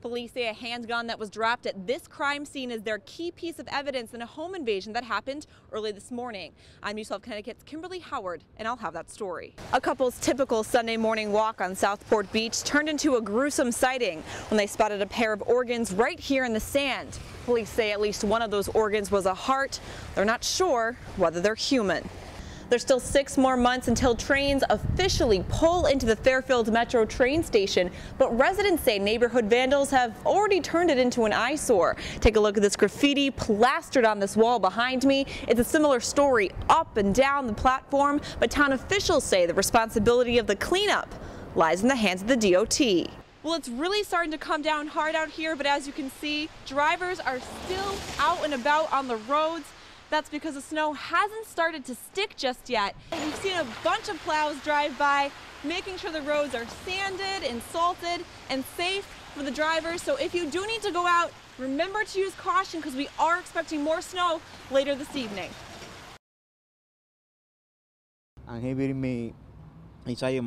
Police say a handgun that was dropped at this crime scene is their key piece of evidence in a home invasion that happened early this morning. I'm News 12 Connecticut's Kimberly Howard, and I'll have that story. A couple's typical Sunday morning walk on Southport Beach turned into a gruesome sighting when they spotted a pair of organs right here in the sand. Police say at least one of those organs was a heart. They're not sure whether they're human. There's still 6 more months until trains officially pull into the Fairfield Metro train station, but residents say neighborhood vandals have already turned it into an eyesore. Take a look at this graffiti plastered on this wall behind me. It's a similar story up and down the platform, but town officials say the responsibility of the cleanup lies in the hands of the DOT. Well, it's really starting to come down hard out here, but as you can see, drivers are still out and about on the roads. That's because the snow hasn't started to stick just yet. We've seen a bunch of plows drive by, making sure the roads are sanded and salted and safe for the drivers. So if you do need to go out, remember to use caution because we are expecting more snow later this evening. Jose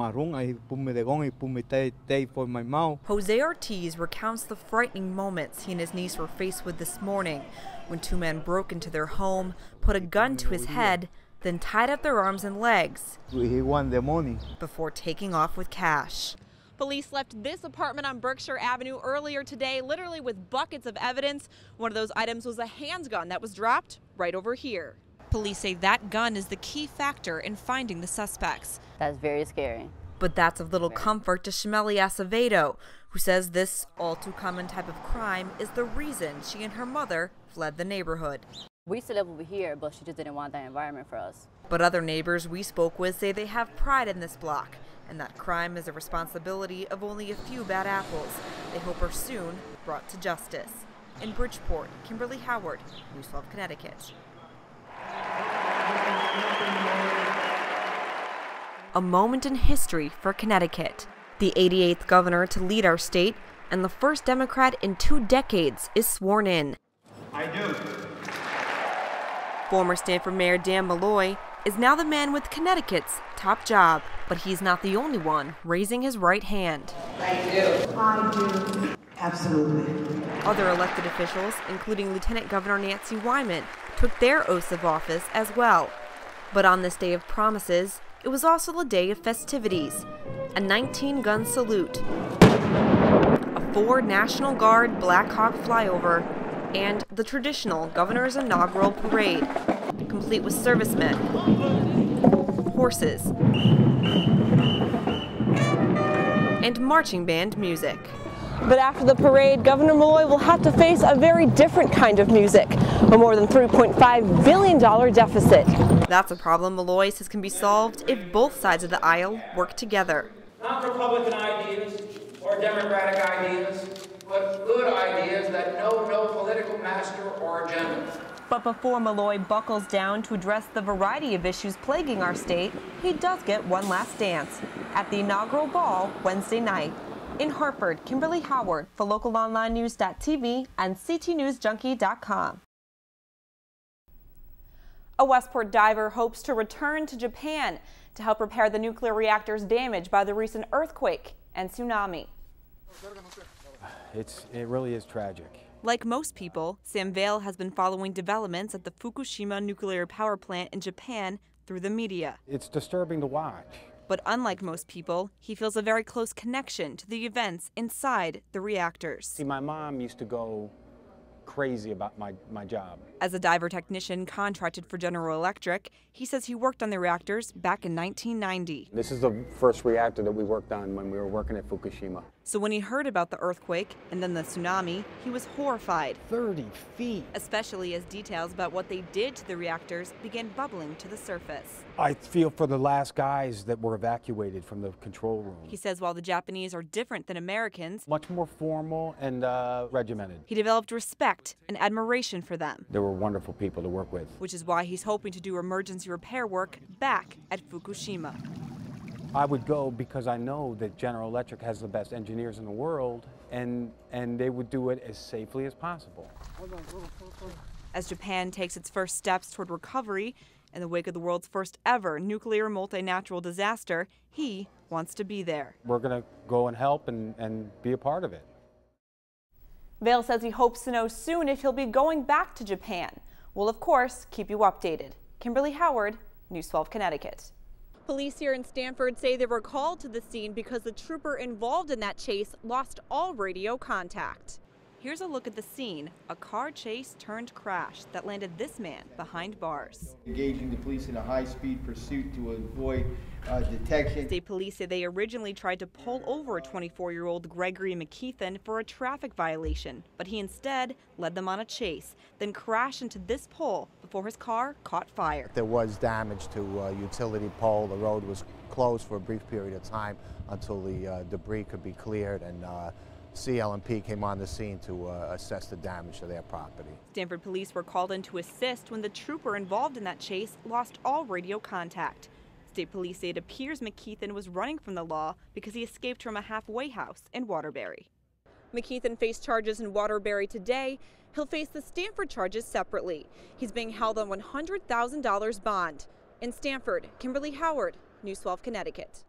Ortiz recounts the frightening moments he and his niece were faced with this morning when 2 men broke into their home, put a gun to his head, then tied up their arms and legs He won the money before taking off with cash. Police left this apartment on Berkshire Avenue earlier today, literally with buckets of evidence. One of those items was a handgun that was dropped right over here. Police say that gun is the key factor in finding the suspects. That's very scary. But that's of little comfort to Shmeli Acevedo, who says this all-too-common type of crime is the reason she and her mother fled the neighborhood. We used to live over here, but she just didn't want that environment for us. But other neighbors we spoke with say they have pride in this block, and that crime is the responsibility of only a few bad apples. They hope are soon brought to justice. In Bridgeport, Kimberly Howard, News 12 Connecticut. A moment in history for Connecticut. The 88th governor to lead our state and the first Democrat in 2 decades is sworn in. I do. Former Stanford Mayor Dan Malloy is now the man with Connecticut's top job, but he's not the only one raising his right hand. I do. Absolutely. Other elected officials, including Lieutenant Governor Nancy Wyman, took their oaths of office as well. But on this day of promises, it was also a day of festivities. A 19-gun salute, a Ford National Guard Black Hawk flyover, and the traditional governor's inaugural parade, complete with servicemen, horses, and marching band music. But after the parade, Governor Malloy will have to face a very different kind of music, a more than $3.5 billion deficit. That's a problem Malloy says can be solved if both sides of the aisle work together. Not Republican ideas or Democratic ideas, but good ideas that know no political master or agenda. But before Malloy buckles down to address the variety of issues plaguing our state, he does get one last dance at the inaugural ball Wednesday night. In Hartford, Kimberly Howard for LocalOnlineNews.tv and CTNewsJunkie.com. A Westport diver hopes to return to Japan to help repair the nuclear reactors damaged by the recent earthquake and tsunami. It really is tragic. Like most people, Sam Vale has been following developments at the Fukushima nuclear power plant in Japan through the media. It's disturbing to watch. But unlike most people, he feels a very close connection to the events inside the reactors. See, my mom used to go crazy about my job. As a diver technician contracted for General Electric, he says he worked on the reactors back in 1990. This is the first reactor that we worked on when we were working at Fukushima. So when he heard about the earthquake and then the tsunami, he was horrified. 30 feet. Especially as details about what they did to the reactors began bubbling to the surface. I feel for the last guys that were evacuated from the control room. He says while the Japanese are different than Americans, much more formal and regimented, he developed respect and admiration for them. They were wonderful people to work with. Which is why he's hoping to do emergency repair work back at Fukushima. I would go because I know that General Electric has the best engineers in the world, and they would do it as safely as possible. As Japan takes its first steps toward recovery in the wake of the world's first ever nuclear multi-natural disaster, he wants to be there. We're going to go and help and be a part of it. Vail says he hopes to know soon if he'll be going back to Japan. We'll, of course, keep you updated. Kimberly Howard, News 12 Connecticut. Police here in Stamford say they were called to the scene because the trooper involved in that chase lost all radio contact. Here's a look at the scene, a car chase turned crash that landed this man behind bars. Engaging the police in a high-speed pursuit to avoid detection. State police say they originally tried to pull over 24-year-old Gregory McKeithen for a traffic violation, but he instead led them on a chase, then crashed into this pole before his car caught fire. There was damage to a utility pole. The road was closed for a brief period of time until the debris could be cleared, and CL&P came on the scene to assess the damage to their property. Stamford police were called in to assist when the trooper involved in that chase lost all radio contact. State police say it appears McKeithen was running from the law because he escaped from a halfway house in Waterbury. McKeithen faced charges in Waterbury today. He'll face the Stamford charges separately. He's being held on $100,000 bond. In Stamford, Kimberly Howard, News 12 Connecticut.